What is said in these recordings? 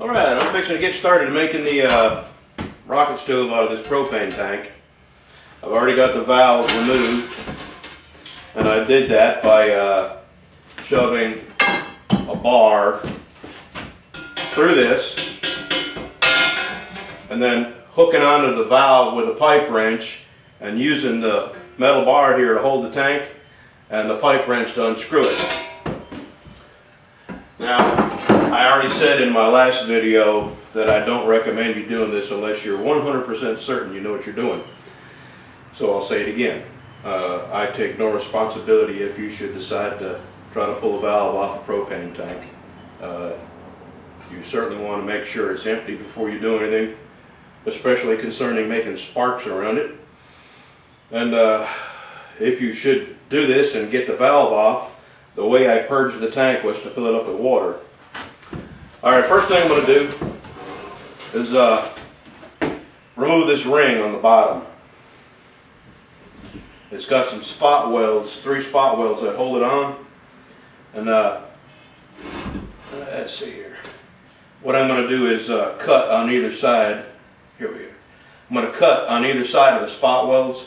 Alright, I'm fixing to get started making the rocket stove out of this propane tank. I've already got the valve removed, and I did that by shoving a bar through this and then hooking onto the valve with a pipe wrench and using the metal bar here to hold the tank and the pipe wrench to unscrew it. Now, I already said in my last video that I don't recommend you doing this unless you're 100% certain you know what you're doing. So I'll say it again. I take no responsibility if you should decide to try to pull a valve off a propane tank. You certainly want to make sure it's empty before you do anything, especially concerning making sparks around it. And if you should do this and get the valve off, the way I purged the tank was to fill it up with water. Alright, first thing I'm going to do is remove this ring on the bottom. It's got some spot welds, 3 spot welds that hold it on. And let's see here. What I'm going to do is cut on either side. Here we go. I'm going to cut on either side of the spot welds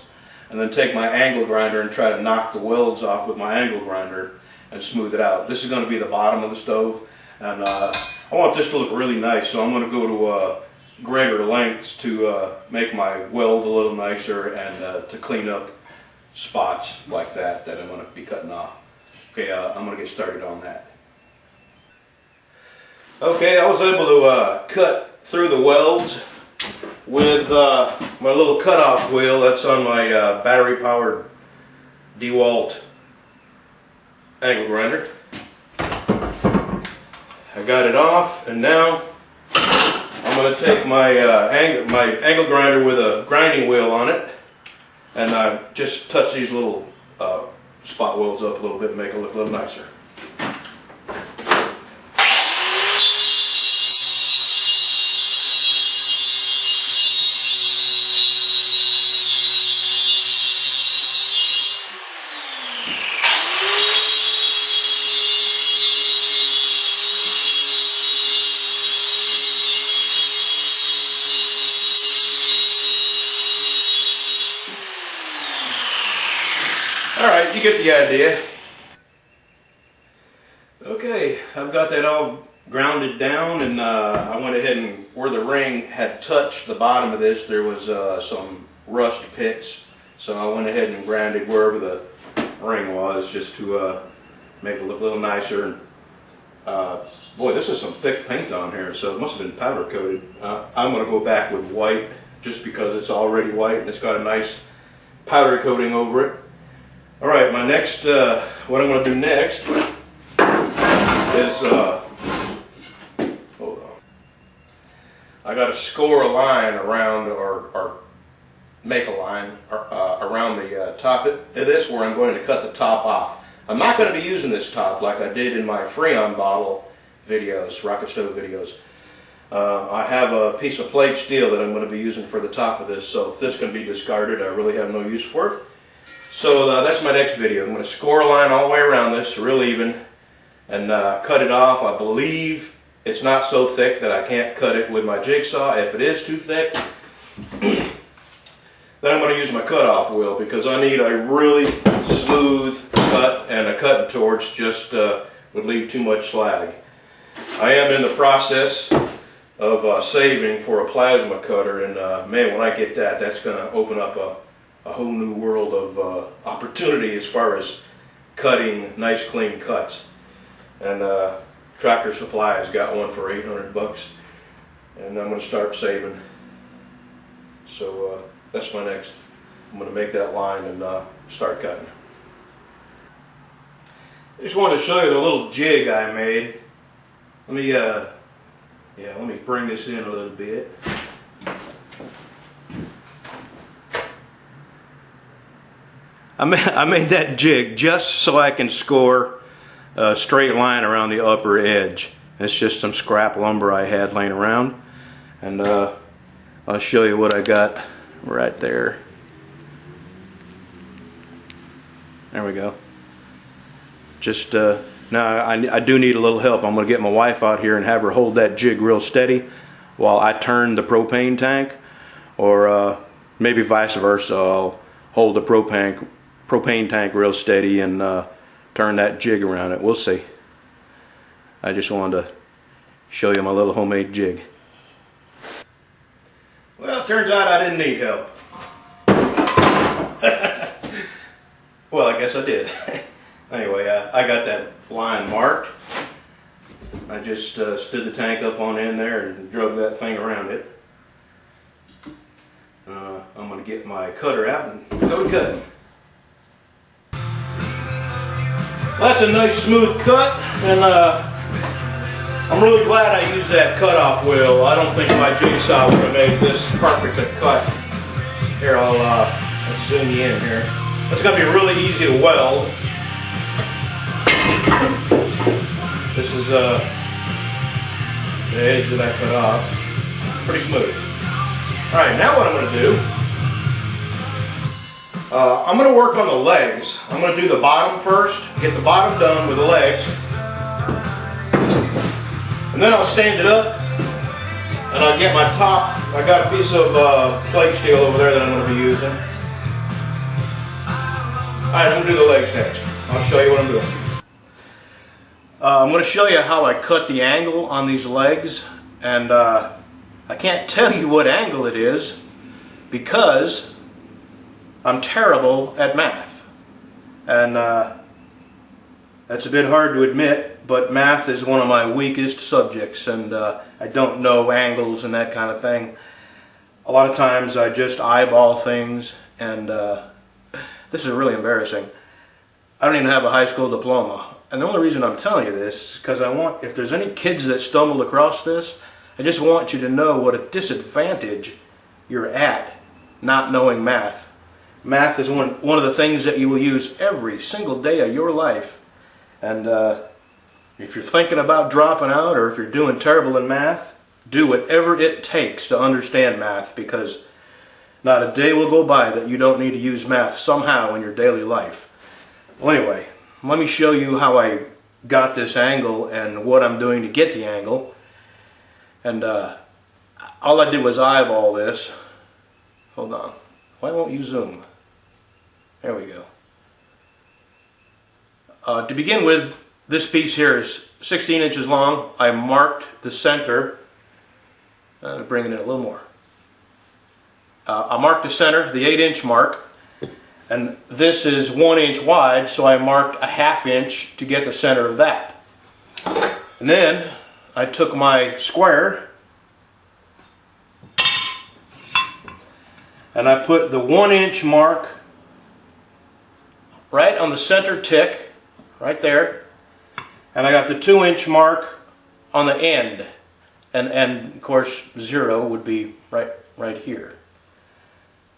and then take my angle grinder and try to knock the welds off with my angle grinder and smooth it out. This is going to be the bottom of the stove, and I want this to look really nice, so I'm going to go to greater lengths to make my weld a little nicer and to clean up spots like that I'm going to be cutting off. Okay, I'm going to get started on that. Okay, I was able to cut through the welds with my little cutoff wheel that's on my battery-powered DeWalt angle grinder. I got it off, and now I'm going to take my angle grinder with a grinding wheel on it and just touch these little spot welds up a little bit and make it look a little nicer. Alright, you get the idea. Okay, I've got that all grounded down, and I went ahead and where the ring had touched the bottom of this, there was some rust pits. So I went ahead and grinded wherever the ring was just to make it look a little nicer. And, boy, this is some thick paint on here, so it must have been powder coated. I'm going to go back with white just because it's already white and it's got a nice powder coating over it. Alright, my next, what I'm going to do next is, hold on. I got to score a line around, or make a line around the top of this where I'm going to cut the top off. I'm not going to be using this top like I did in my Freon bottle videos, rocket stove videos. I have a piece of plate steel that I'm going to be using for the top of this, so if this can be discarded, I really have no use for it. So that's my next video. I'm going to score a line all the way around this, real even, and cut it off. I believe it's not so thick that I can't cut it with my jigsaw. If it is too thick, then I'm going to use my cutoff wheel because I need a really smooth cut, and a cutting torch just would leave too much slag. I am in the process of saving for a plasma cutter, and man, when I get that, that's going to open up a whole new world of opportunity as far as cutting nice clean cuts. And Tractor Supply has got one for 800 bucks, and I'm going to start saving. So that's my next. I'm going to make that line and start cutting. I just wanted to show you the little jig I made. Let me bring this in a little bit. I made that jig just so I can score a straight line around the upper edge. It's just some scrap lumber I had laying around, and I'll show you what I got right there. There we go. Just Now I do need a little help. I'm going to get my wife out here and have her hold that jig real steady while I turn the propane tank, or maybe vice versa. I'll hold the propane tank real steady and turn that jig around it. We'll see. I just wanted to show you my little homemade jig. Well, it turns out I didn't need help. Well, I guess I did. Anyway, I got that line marked. I just stood the tank up on in there and drug that thing around it. I'm going to get my cutter out and go to cutting. Well, that's a nice smooth cut, and I'm really glad I used that cutoff wheel. I don't think my jigsaw would have made this perfectly cut. Here, let's zoom you in here. It's going to be really easy to weld. This is the edge that I cut off. Pretty smooth. Alright, now what I'm going to do, I'm going to work on the legs. I'm going to do the bottom first, get the bottom done with the legs, and then I'll stand it up and I'll get my top. I got a piece of plate steel over there that I'm going to be using. Alright, I'm going to do the legs next. I'll show you what I'm doing. I'm going to show you how I cut the angle on these legs, and I can't tell you what angle it is because I'm terrible at math, and that's a bit hard to admit, but math is one of my weakest subjects, and I don't know angles and that kind of thing. A lot of times I just eyeball things, and this is really embarrassing. I don't even have a high school diploma. And the only reason I'm telling you this is because I want, if there's any kids that stumble across this, I just want you to know what a disadvantage you're at not knowing math. Math is one of the things that you will use every single day of your life. And if you're thinking about dropping out, or if you're doing terrible in math, do whatever it takes to understand math, because not a day will go by that you don't need to use math somehow in your daily life. Well, anyway, let me show you how I got this angle and what I'm doing to get the angle. And all I did was eyeball this. Hold on. Why won't you zoom? There we go. To begin with, this piece here is 16 inches long. I marked the center. I'm bringing it a little more. I marked the center, the 8-inch mark, and this is 1 inch wide, so I marked a 1/2 inch to get the center of that. And then I took my square and I put the 1 inch mark right on the center tick, right there, and I got the 2 inch mark on the end, and of course 0 would be right here.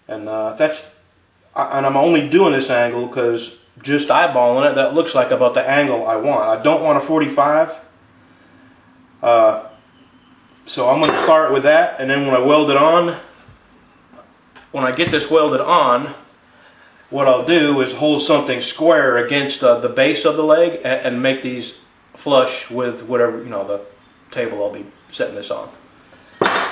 And and I'm only doing this angle because just eyeballing it, that looks like about the angle I want. I don't want a 45. So I'm going to start with that, and then when I weld it on, when I get this welded on, what I'll do is hold something square against the base of the leg and make these flush with whatever, the table I'll be setting this on.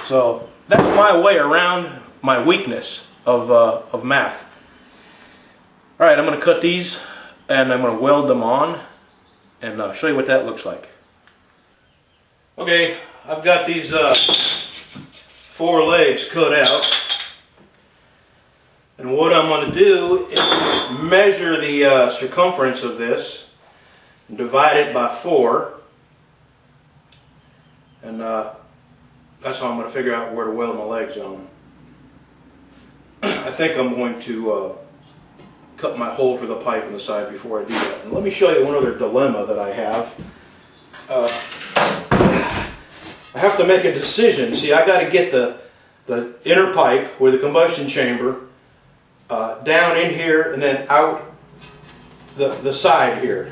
So that's my way around my weakness of math. Alright, I'm going to cut these and I'm going to weld them on and show you what that looks like. Okay, I've got these 4 legs cut out, and what I'm going to do is measure the circumference of this and divide it by 4, and that's how I'm going to figure out where to weld my legs on. I think I'm going to cut my hole for the pipe on the side before I do that. And let me show you one other dilemma that I have. I have to make a decision. See, I got to get the inner pipe with the combustion chamber down in here and then out the side here.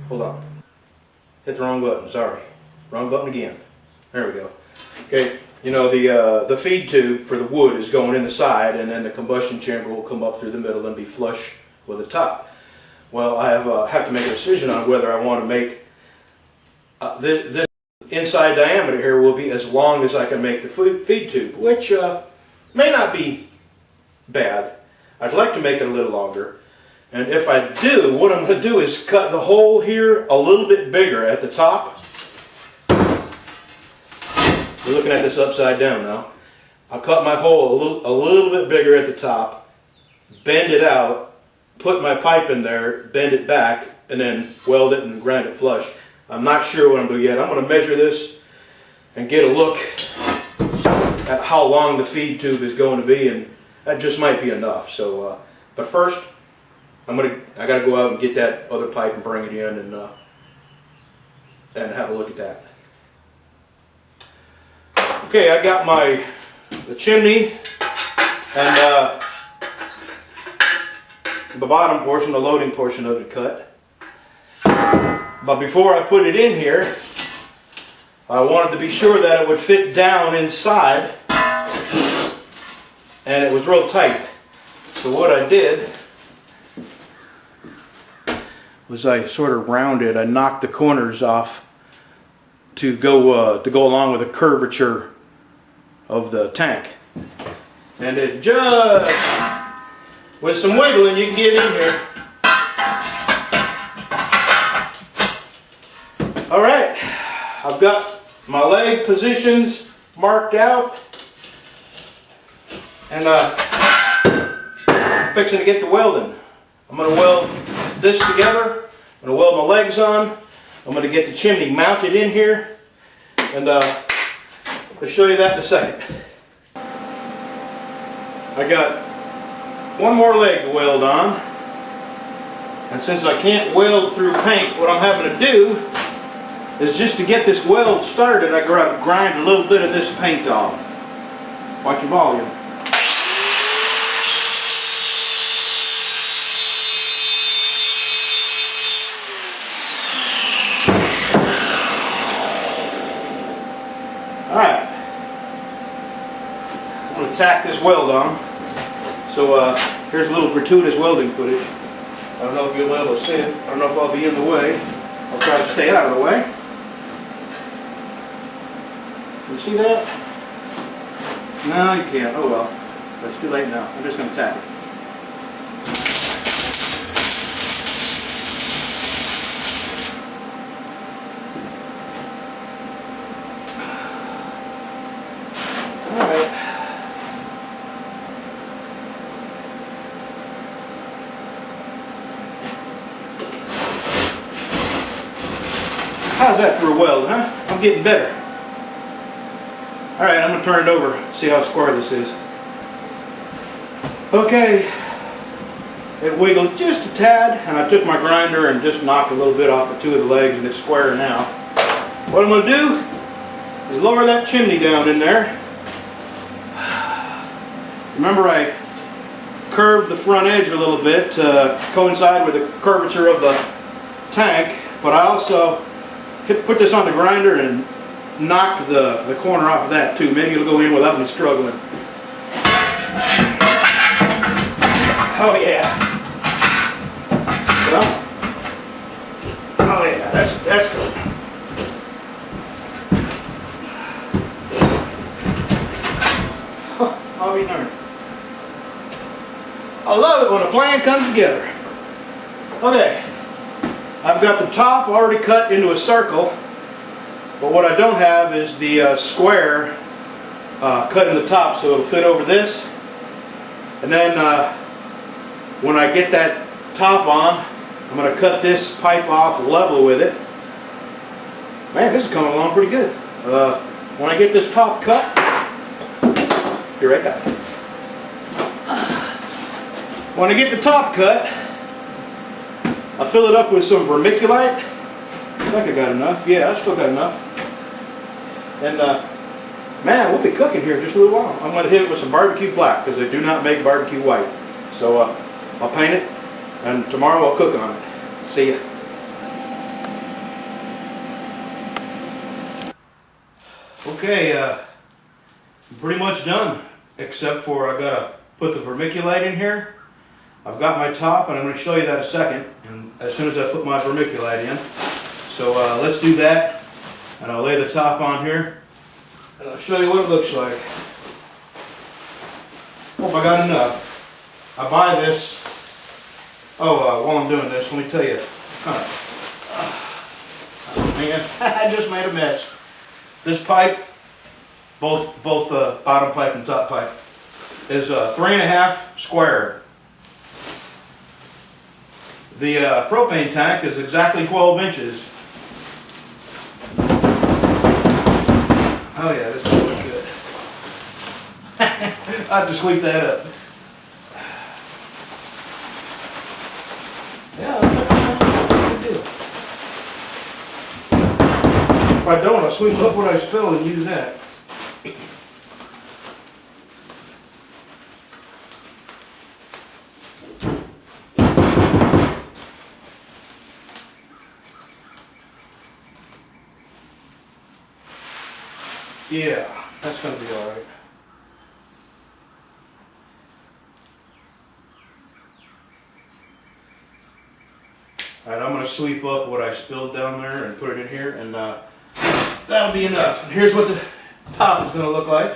Hold on. Hit the wrong button. Sorry. Wrong button again. There we go. Okay. The feed tube for the wood is going in the side, and then the combustion chamber will come up through the middle and be flush with the top. Well, I have to make a decision on whether I want to make this inside diameter here will be as long as I can make the feed tube, which may not be bad. I'd like to make it a little longer. And if I do, what I'm going to do is cut the hole here a little bit bigger at the top. We're looking at this upside down now. I'll cut my hole a little bit bigger at the top, bend it out, put my pipe in there, bend it back, and then weld it and grind it flush. I'm not sure what I'm doing yet. I'm going to measure this and get a look at how long the feed tube is going to be, and that just might be enough. So, but first, I got to go out and get that other pipe and bring it in and have a look at that. Okay, I got the chimney and the bottom portion, the loading portion of it cut. But before I put it in here, I wanted to be sure that it would fit down inside, and it was real tight. So what I did was I sort of rounded, I knocked the corners off to go along with the curvature of the tank. And it just, with some wiggling, you can get in here. Alright, I've got my leg positions marked out, and I'm fixing to get to welding. I'm going to weld this together, I'm going to weld my legs on, I'm going to get the chimney mounted in here, and I'll show you that in a second. I got one more leg to weld on, and since I can't weld through paint, what I'm having to do is just to get this weld started, I grind a little bit of this paint off. Watch your volume. Alright, I'm going to tack this weld on. So here's a little gratuitous welding footage. I don't know if you'll be able to see it. I don't know if I'll be in the way. I'll try to stay out of the way. You see that? No, you can't. Oh well. That's too late now. I'm just going to tack it. Alright. How's that for a weld, huh? I'm getting better. Alright, I'm going to turn it over, see how square this is. Okay, it wiggled just a tad, and I took my grinder and just knocked a little bit off of two of the legs, and it's square now. What I'm going to do is lower that chimney down in there. Remember, I curved the front edge a little bit to coincide with the curvature of the tank, but I also put this on the grinder and knocked the corner off of that too. Maybe it'll go in without me struggling. Oh yeah. Well, oh yeah, that's good. I'll be darned. I love it when a plan comes together. Okay, I've got the top already cut into a circle. But what I don't have is the square cut in the top, so it'll fit over this. And then when I get that top on, I'm going to cut this pipe off level with it. Man, this is coming along pretty good. When I get this top cut, be right back. When I get the top cut, I fill it up with some vermiculite. I think I got enough. Yeah, I still got enough. And man, we'll be cooking here in just a little while. I'm going to hit it with some barbecue black because they do not make barbecue white. So I'll paint it, and tomorrow I'll cook on it. See ya. Okay, pretty much done, except for I gotta put the vermiculite in here. I've got my top, and I'm going to show you that in a second, and as soon as I put my vermiculite in. So let's do that, and I'll lay the top on here, and I'll show you what it looks like. Hope I got enough. I buy this. Oh, while I'm doing this, let me tell you. Oh man, I just made a mess. This pipe, both bottom pipe and top pipe, is 3.5 square. The propane tank is exactly 12 inches. Oh yeah, this will look good. I have to sweep that up. Yeah, that's a good deal. If I don't, I'll sweep up what I spilled and use that. Yeah, that's going to be all right. Alright, I'm going to sweep up what I spilled down there and put it in here, and that'll be enough. And here's what the top is going to look like.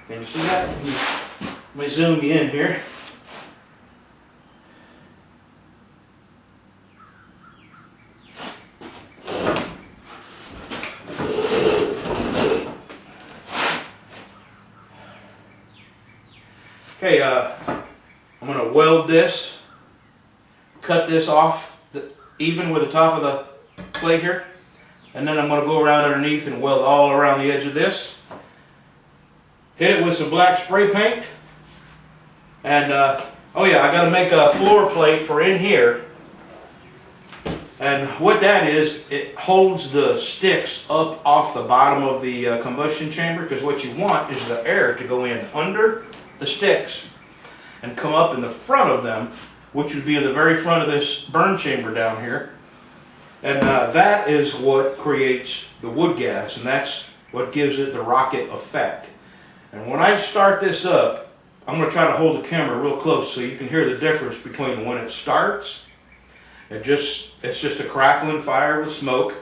Can you see that? Let me zoom you in here. Okay, I'm going to weld this, cut this off even with the top of the plate here, and then I'm going to go around underneath and weld all around the edge of this. Hit it with some black spray paint, and oh yeah, I got to make a floor plate for in here, and what that is, it holds the sticks up off the bottom of the combustion chamber, because what you want is the air to go in under the sticks and come up in the front of them, which would be in the very front of this burn chamber down here. And that is what creates the wood gas, and that's what gives it the rocket effect. And when I start this up, I'm going to try to hold the camera real close so you can hear the difference between when it starts, it's just a crackling fire with smoke,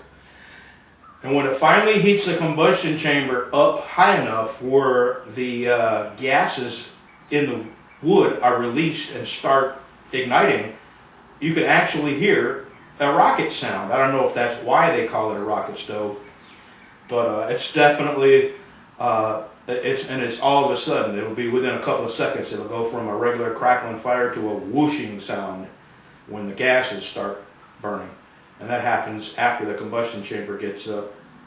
and when it finally heats the combustion chamber up high enough where the gases in the wood are released and start igniting, you can actually hear a rocket sound. I don't know if that's why they call it a rocket stove, but it's definitely, it's all of a sudden, it'll be within a couple of seconds, it'll go from a regular crackling fire to a whooshing sound when the gases start burning. And that happens after the combustion chamber gets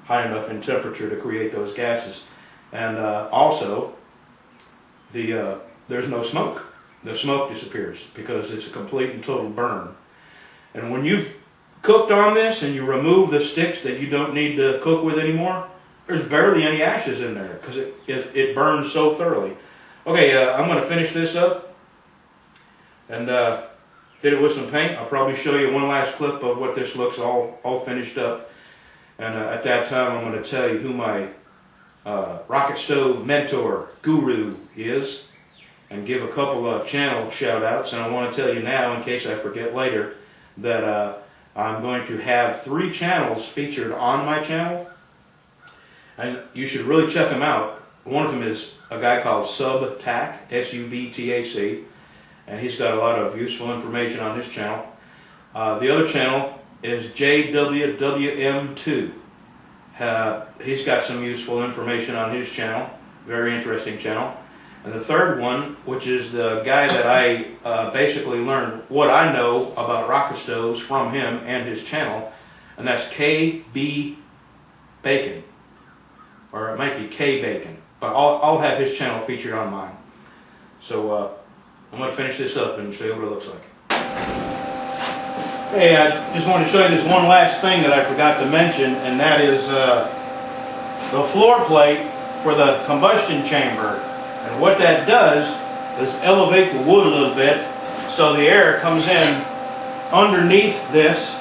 high enough in temperature to create those gases. And also, there's no smoke. The smoke disappears because it's a complete and total burn. And when you've cooked on this and you remove the sticks that you don't need to cook with anymore, there's barely any ashes in there because it burns so thoroughly. Okay, I'm going to finish this up and hit it with some paint. I'll probably show you one last clip of what this looks all finished up. And at that time, I'm going to tell you who my rocket stove mentor, guru, is, and give a couple of channel shout outs. And I want to tell you now, in case I forget later, that I'm going to have 3 channels featured on my channel, and you should really check them out. One of them is a guy called Subtac, S-U-B-T-A-C, and he's got a lot of useful information on his channel. The other channel is JWWM2. He's got some useful information on his channel, very interesting channel. And the third one, which is the guy that I basically learned what I know about rocket stoves from him and his channel, and that's KB Bacon, or it might be K Bacon, but I'll have his channel featured on mine. So I'm going to finish this up and show you what it looks like. Hey, I just wanted to show you this one last thing that I forgot to mention, and that is the floor plate for the combustion chamber. And what that does is elevate the wood a little bit so the air comes in underneath this.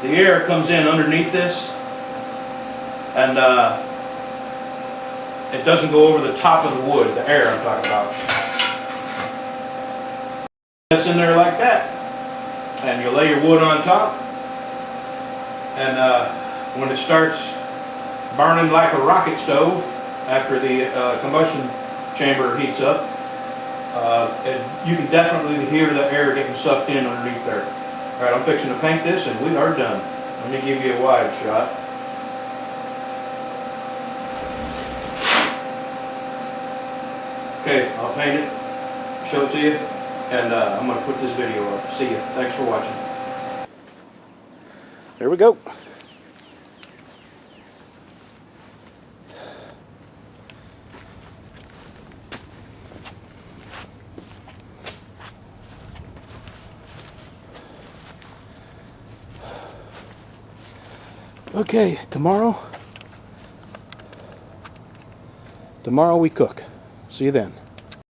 The air comes in underneath this and it doesn't go over the top of the wood, the air I'm talking about. That's in there like that, and you lay your wood on top, and when it starts burning like a rocket stove after the combustion chamber heats up, you can definitely hear the air getting sucked in underneath there. Alright, I'm fixing to paint this and we are done. Let me give you a wide shot. Okay, I'll paint it, show it to you, and I'm going to put this video up. See you. Thanks for watching. There we go. Okay, tomorrow we cook. See you then.